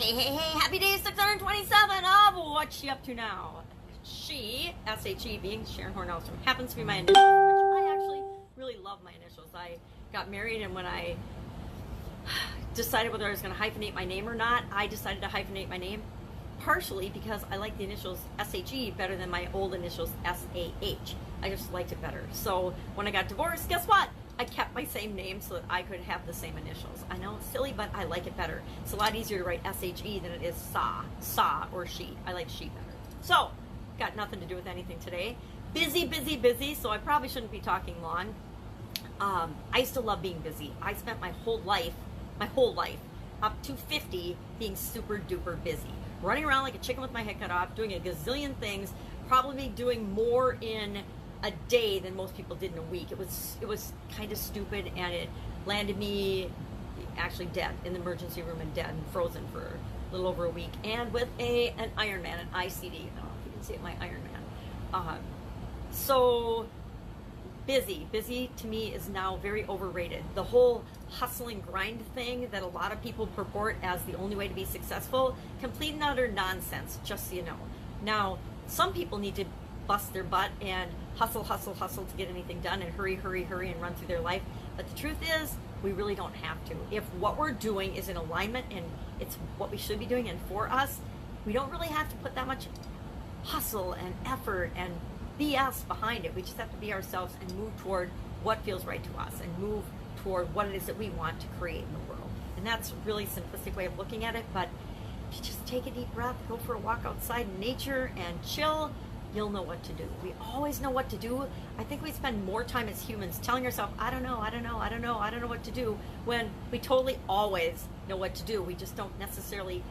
Hey, happy day 627 of What's She Up To Now? She, S-H-E, being Sharon Horne-Ellstrom, happens to be my initials, which I actually really love my initials. I got married, and when I decided whether I was going to hyphenate my name or not, I decided to hyphenate my name, partially because I like the initials S-H-E better than my old initials S-A-H. I just liked it better. So when I got divorced, guess what? I kept my same name so that I could have the same initials. I know it's silly, but I like it better. It's a lot easier to write S-H-E than it is Sa, or She. I like She better. So, got nothing to do with anything today. Busy, so I probably shouldn't be talking long. I used to love being busy. I spent my whole life, up to 50, being super duper busy. Running around like a chicken with my head cut off, doing a gazillion things, probably doing more in a day than most people did in a week. It was kind of stupid, and it landed me actually dead in the emergency room and dead and frozen for a little over a week, and with an Ironman, an ICD. I don't know if you can see it, my Ironman. So busy to me is now very overrated. The whole hustle and grind thing that a lot of people purport as the only way to be successful, complete and utter nonsense, just so you know. Now, some people need to bust their butt and hustle to get anything done, and hurry and run through their life. But the truth is, we really don't have to. If what we're doing is in alignment and it's what we should be doing and for us, we don't really have to put that much hustle and effort and BS behind it. We just have to be ourselves and move toward what feels right to us and move toward what it is that we want to create in the world. And that's a really simplistic way of looking at it, but if you just take a deep breath, go for a walk outside in nature and chill, you'll know what to do. We always know what to do. I think we spend more time as humans telling ourselves, I don't know what to do, when we totally always know what to do. We just don't necessarily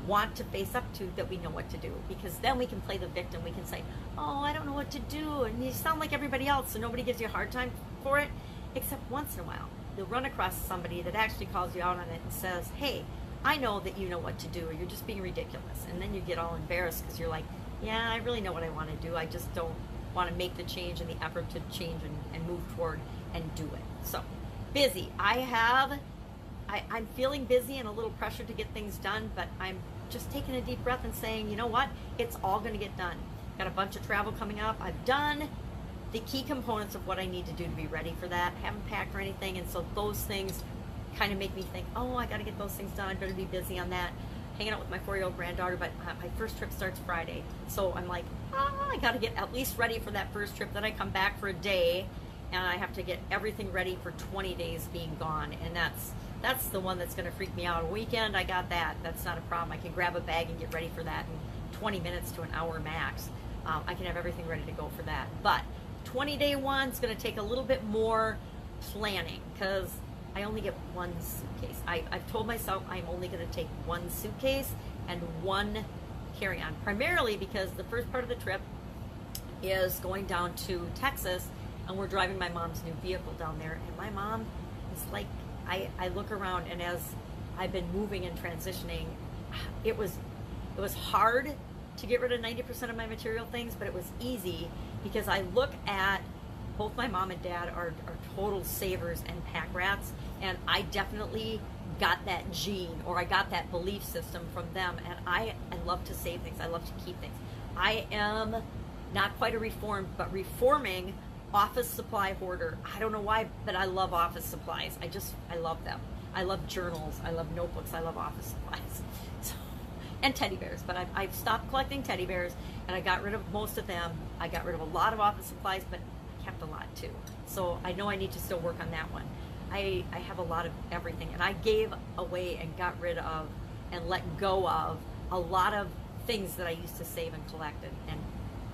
want to face up to that we know what to do, because then we can play the victim. We can say, oh, I don't know what to do, and you sound like everybody else, so nobody gives you a hard time for it, except once in a while. You'll run across somebody that actually calls you out on it and says, hey, I know that you know what to do, or you're just being ridiculous. And then you get all embarrassed because you're like, yeah, I really know what I want to do. I just don't want to make the change and the effort to change and move toward and do it. So, busy. I'm feeling busy and a little pressure to get things done, but I'm just taking a deep breath and saying, you know what? It's all going to get done. Got a bunch of travel coming up. I've done the key components of what I need to do to be ready for that. Haven't packed or anything, and so those things kind of make me think, oh, I got to get those things done. I better be busy on that. Hanging out with my 4-year-old granddaughter, but my first trip starts Friday. So I'm like, I got to get at least ready for that first trip. Then I come back for a day, and I have to get everything ready for 20 days being gone. And that's the one that's going to freak me out. A weekend, I got that. That's not a problem. I can grab a bag and get ready for that in 20 minutes to an hour max. I can have everything ready to go for that. But 20-day one's going to take a little bit more planning, because I only get one suitcase. I've told myself I'm only going to take one suitcase and one carry-on, primarily because the first part of the trip is going down to Texas, and we're driving my mom's new vehicle down there. And my mom is like, I look around, and as I've been moving and transitioning, it was hard to get rid of 90% of my material things, but it was easy because I look at both my mom and dad are total savers and pack rats, and I definitely got that gene, or I got that belief system from them, and I love to save things. I love to keep things. I am not quite a reformed, but reforming office supply hoarder. I don't know why, but I love office supplies. I love them. I love journals. I love notebooks. I love office supplies. So, and teddy bears, but I've stopped collecting teddy bears, and I got rid of most of them. I got rid of a lot of office supplies, but kept a lot too. So I know I need to still work on that one. I have a lot of everything, and I gave away and got rid of and let go of a lot of things that I used to save and collect, and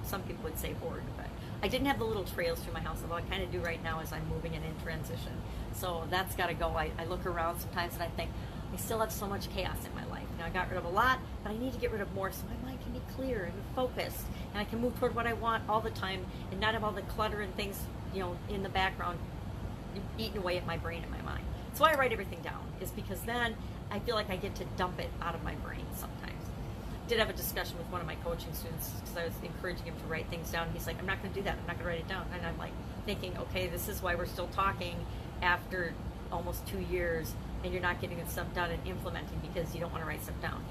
some people would say hoard, but I didn't have the little trails through my house, although I kind of do right now as I'm moving and in transition. So that's got to go. I look around sometimes and I think, I still have so much chaos in my life. Now, I got rid of a lot, but I need to get rid of more so my mind can be clear and focused, and I can move toward what I want all the time and not have all the clutter and things, in the background eating away at my brain and my mind. That's why I write everything down, is because then I feel like I get to dump it out of my brain sometimes. Did have a discussion with one of my coaching students because I was encouraging him to write things down. He's like, I'm not going to do that. I'm not going to write it down. And I'm like thinking, okay, this is why we're still talking after almost 2 years and you're not getting stuff done and implementing because you don't want to write stuff down.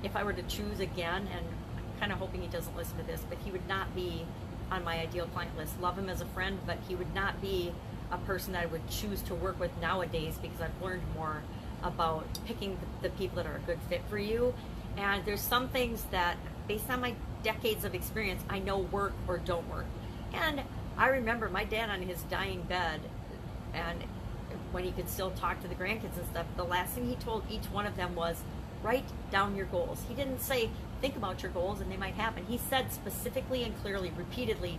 If I were to choose again, and I'm kind of hoping he doesn't listen to this, but he would not be on my ideal client list. Love him as a friend, but he would not be a person that I would choose to work with nowadays, because I've learned more about picking the people that are a good fit for you. And there's some things that, based on my decades of experience, I know work or don't work. And I remember my dad on his dying bed, and when he could still talk to the grandkids and stuff, the last thing he told each one of them was, write down your goals. He didn't say, think about your goals and they might happen. He said specifically and clearly, repeatedly,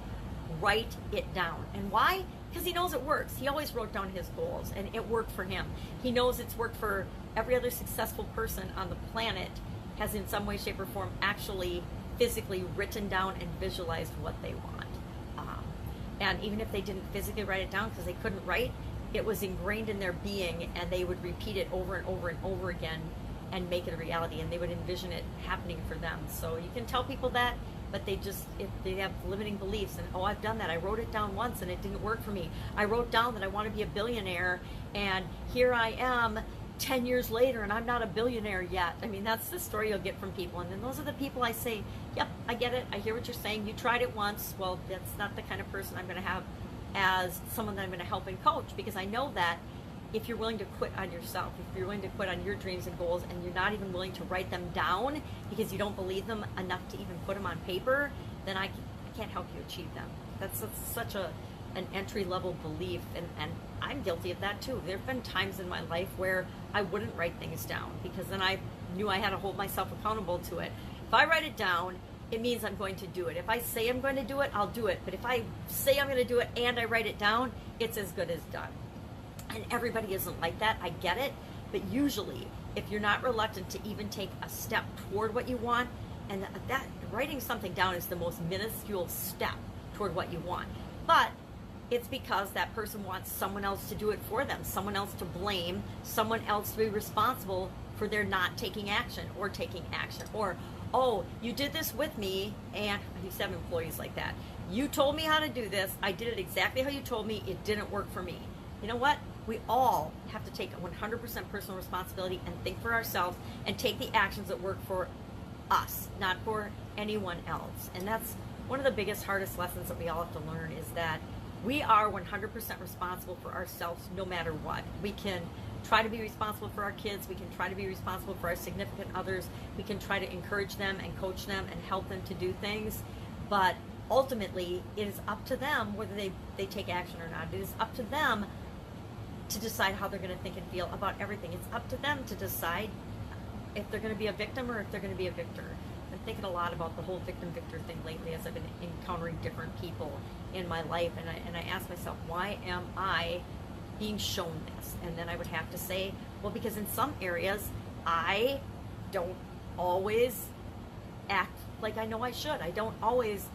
write it down. And why? Because he knows it works. He always wrote down his goals, and it worked for him. He knows it's worked for every other successful person on the planet, has in some way, shape, or form actually physically written down and visualized what they want. And even if they didn't physically write it down because they couldn't write, it was ingrained in their being, and they would repeat it over and over and over again and make it a reality, and they would envision it happening for them. So you can tell people that, but they have limiting beliefs, and oh, I've done that. I wrote it down once and it didn't work for me. I wrote down that I want to be a billionaire, and here I am 10 years later and I'm not a billionaire yet. I mean, that's the story you'll get from people. And then those are the people I say, yep, I get it. I hear what you're saying. You tried it once. Well, that's not the kind of person I'm going to have as someone that I'm going to help and coach, because I know that if you're willing to quit on yourself, if you're willing to quit on your dreams and goals, and you're not even willing to write them down because you don't believe them enough to even put them on paper, then I can't help you achieve them. That's such an entry-level belief, and I'm guilty of that too. There have been times in my life where I wouldn't write things down, because then I knew I had to hold myself accountable to it. If I write it down, it means I'm going to do it. If I say I'm going to do it, I'll do it. But if I say I'm going to do it and I write it down, it's as good as done. And everybody isn't like that. I get it. But usually, if you're not reluctant to even take a step toward what you want, and that writing something down is the most minuscule step toward what you want. But it's because that person wants someone else to do it for them, someone else to blame, someone else to be responsible for their not taking action or taking action. Or, oh, you did this with me, and I used to have employees like that. You told me how to do this. I did it exactly how you told me. It didn't work for me. You know what? We all have to take 100% personal responsibility and think for ourselves and take the actions that work for us, not for anyone else. And that's one of the biggest, hardest lessons that we all have to learn, is that we are 100% responsible for ourselves no matter what. We can try to be responsible for our kids. We can try to be responsible for our significant others. We can try to encourage them and coach them and help them to do things. But ultimately, it is up to them whether they take action or not. It is up to them to decide how they're going to think and feel about everything. It's up to them to decide if they're going to be a victim or if they're going to be a victor. I've been thinking a lot about the whole victim-victor thing lately as I've been encountering different people in my life, and I ask myself, why am I being shown this? And then I would have to say, well, because in some areas I don't always act like I know I should. I don't always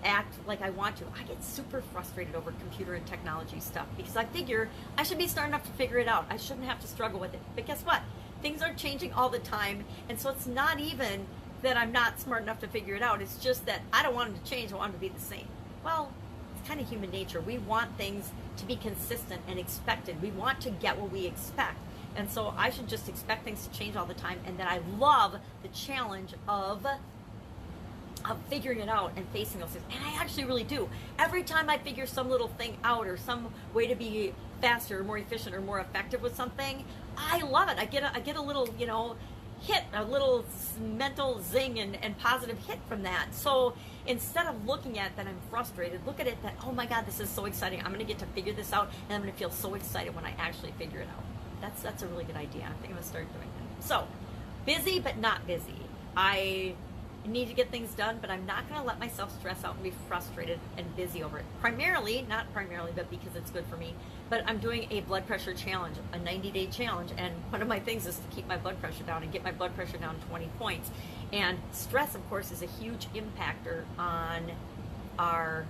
act like I want to. I get super frustrated over computer and technology stuff because I figure I should be smart enough to figure it out. I shouldn't have to struggle with it. But guess what? Things are changing all the time, and so it's not even that I'm not smart enough to figure it out. It's just that I don't want them to change. I want them to be the same. Well, it's kind of human nature. We want things to be consistent and expected. We want to get what we expect. And so I should just expect things to change all the time, and that I love the challenge of figuring it out and facing those things. And I actually really do. Every time I figure some little thing out or some way to be faster or more efficient or more effective with something, I love it. I get a little, hit, a little mental zing and positive hit from that. So instead of looking at that I'm frustrated, look at it that, oh my God, this is so exciting. I'm going to get to figure this out, and I'm going to feel so excited when I actually figure it out. That's a really good idea. I think I'm going to start doing that. So, busy but not busy. I need to get things done, but I'm not going to let myself stress out and be frustrated and busy over it. Not primarily, but because it's good for me. But I'm doing a blood pressure challenge, a 90-day challenge, and one of my things is to keep my blood pressure down and get my blood pressure down 20 points. And stress, of course, is a huge impactor on our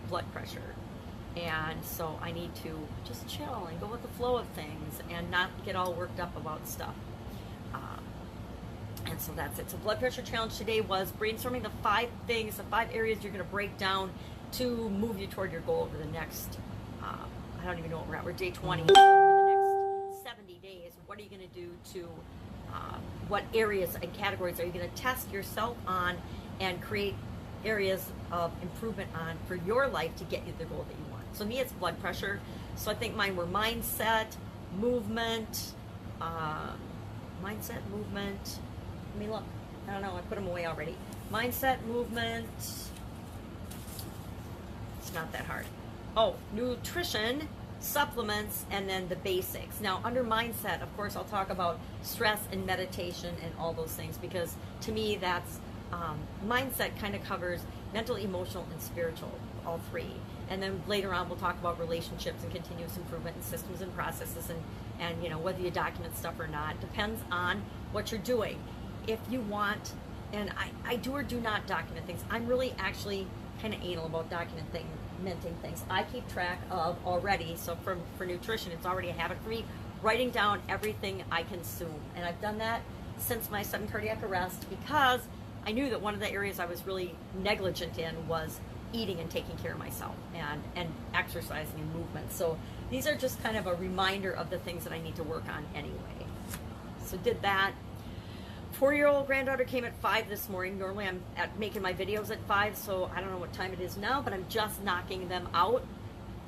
blood pressure. And so I need to just chill and go with the flow of things and not get all worked up about stuff. And so that's it. So blood pressure challenge today was brainstorming the 5 areas you're going to break down to move you toward your goal over the next, I don't even know what we're at. We're day 20. Over the next 70 days. What are you going to do to, what areas and categories are you going to test yourself on and create areas of improvement on for your life to get you the goal that you want? So me, it's blood pressure. So I think mine were mindset, movement, movement. Let me look. I don't know. I put them away already. Mindset, movement. It's not that hard. Oh, nutrition, supplements, and then the basics. Now, under mindset, of course, I'll talk about stress and meditation and all those things, because to me, that's mindset kind of covers mental, emotional, and spiritual, all three. And then later on, we'll talk about relationships and continuous improvement and systems and processes, and you know, whether you document stuff or not depends on what you're doing. If you want, and I do or do not document things. I'm really actually kind of anal about documenting things. I keep track of already. So for nutrition, it's already a habit for me, writing down everything I consume. And I've done that since my sudden cardiac arrest, because I knew that one of the areas I was really negligent in was eating and taking care of myself, and exercising and movement. So these are just kind of a reminder of the things that I need to work on anyway. So did that. 4-year-old granddaughter came at 5 this morning. Normally I'm making my videos at 5, so I don't know what time it is now, but I'm just knocking them out,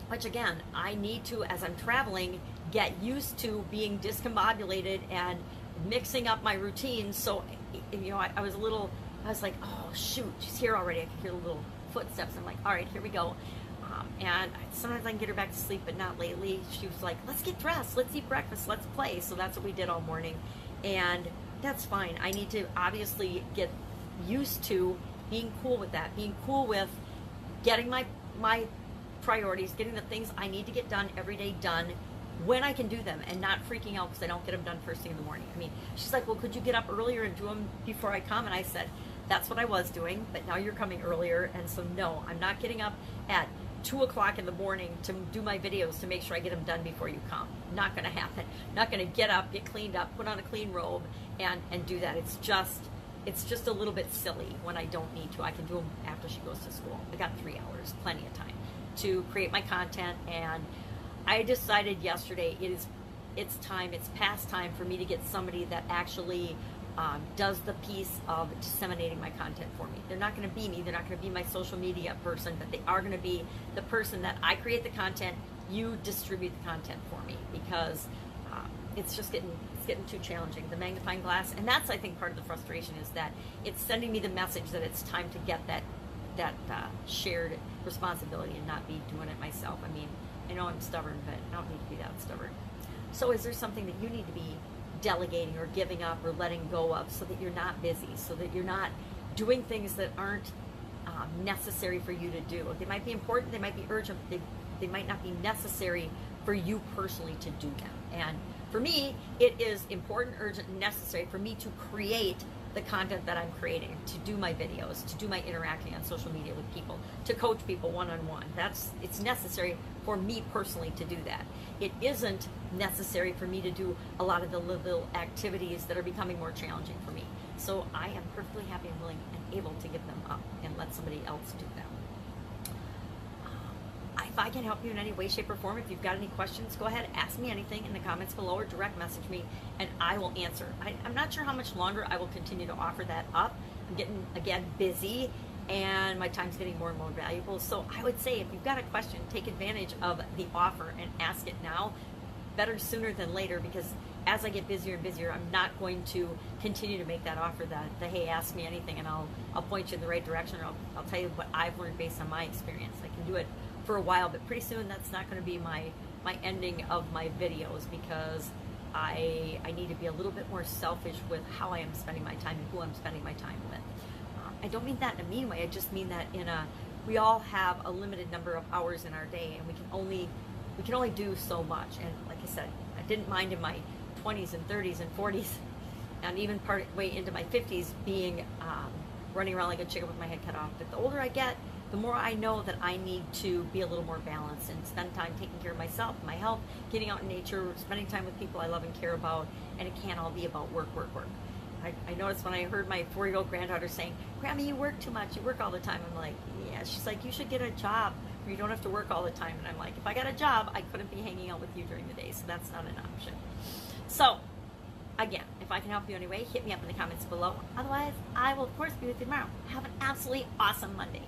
which again, I need to, as I'm traveling, get used to being discombobulated and mixing up my routine. So, you know, I was like, oh shoot, she's here already. I could hear the little footsteps. I'm like, all right, here we go. And sometimes I can get her back to sleep, but not lately. She was like, let's get dressed, let's eat breakfast, let's play. So that's what we did all morning, and that's fine. I need to obviously get used to being cool with that, being cool with getting my priorities, getting the things I need to get done every day done when I can do them, and not freaking out because I don't get them done first thing in the morning. I mean, she's like, well, could you get up earlier and do them before I come? And I said, that's what I was doing, but now you're coming earlier, and so no, I'm not getting up at 2 o'clock in the morning to do my videos to make sure I get them done before you come. Not going to happen. Not going to get up, get cleaned up, put on a clean robe, and do that. It's just a little bit silly when I don't need to. I can do them after she goes to school. I got 3 hours, plenty of time to create my content, and I decided yesterday it's past time for me to get somebody that actually does the piece of disseminating my content for me. They're not going to be me. They're not going to be my social media person, but they are going to be the person that I create the content, you distribute the content for me, because it's getting too challenging. The magnifying glass, and that's, I think, part of the frustration, is that it's sending me the message that it's time to get that shared responsibility and not be doing it myself. I mean, I know I'm stubborn, but I don't need to be that stubborn. So is there something that you need to be delegating or giving up or letting go of, so that you're not busy, so that you're not doing things that aren't necessary for you to do? They might be important, they might be urgent, they might not be necessary for you personally to do them. And for me, it is important, urgent, and necessary for me to create the content that I'm creating, to do my videos, to do my interacting on social media with people, to coach people one-on-one. It's necessary for me personally to do that. It isn't necessary for me to do a lot of the little activities that are becoming more challenging for me. So I am perfectly happy and willing and able to give them up and let somebody else do them. If I can help you in any way, shape, or form, if you've got any questions, go ahead, ask me anything in the comments below, or direct message me, and I will answer. I'm not sure how much longer I will continue to offer that up. I'm getting, again, busy, and my time's getting more and more valuable. So I would say, if you've got a question, take advantage of the offer and ask it now. Better sooner than later, because as I get busier and busier, I'm not going to continue to make that offer that hey, ask me anything and I'll point you in the right direction, or I'll tell you what I've learned based on my experience. I can do it for a while, but pretty soon that's not going to be my ending of my videos, because I need to be a little bit more selfish with how I am spending my time and who I'm spending my time with. I don't mean that in a mean way. I just mean that we all have a limited number of hours in our day, and we can only do so much. And like I said, I didn't mind in my 20s and 30s and 40s, and even part way into my 50s being running around like a chicken with my head cut off. But the older I get, the more I know that I need to be a little more balanced and spend time taking care of myself, my health, getting out in nature, spending time with people I love and care about, and it can't all be about work, work, work. I noticed when I heard my 4-year-old granddaughter saying, Grandma, you work too much, you work all the time. I'm like, yeah. She's like, you should get a job where you don't have to work all the time. And I'm like, if I got a job, I couldn't be hanging out with you during the day, so that's not an option. So Again, if I can help you anyway, hit me up in the comments below. Otherwise, I will, of course, be with you tomorrow. Have an absolutely awesome Monday.